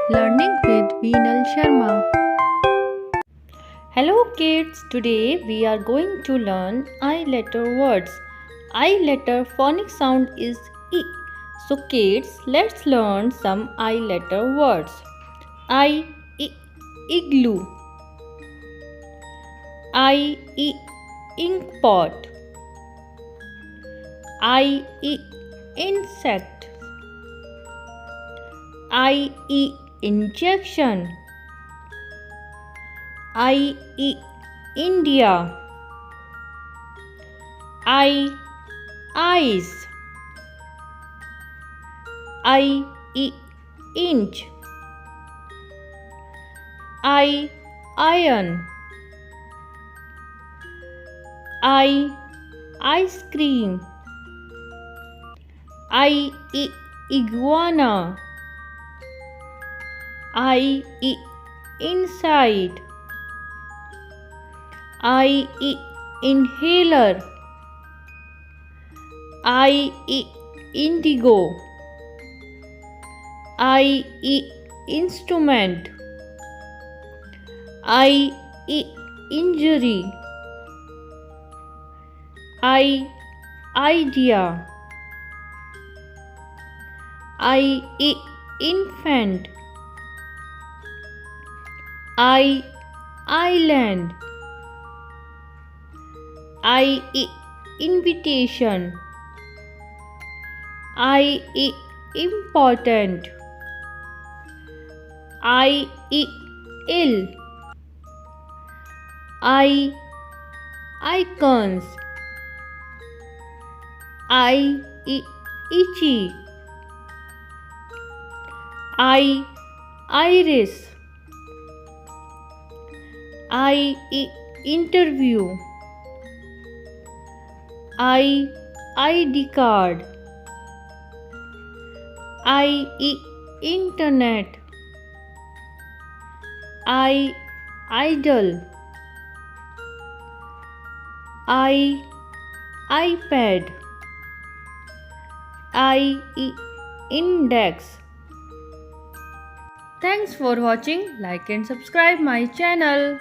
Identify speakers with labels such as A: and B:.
A: Learning with Veenal Sharma.
B: Hello kids, today we are going to learn I letter words. I letter phonic sound is E. So kids, let's learn some I letter words. Igloo. Ink pot. Insect. Injection. India. Eyes. Inch. Iron. Ice cream. Iguana. Inside. Inhaler. Indigo. Instrument. Injury. Idea. Infant. Island. Invitation. Important. Ill. Icons. Itchy. Iris. Interview. ID card. Internet. Idol. iPad. Index.
A: Thanks for watching. Like and subscribe my channel.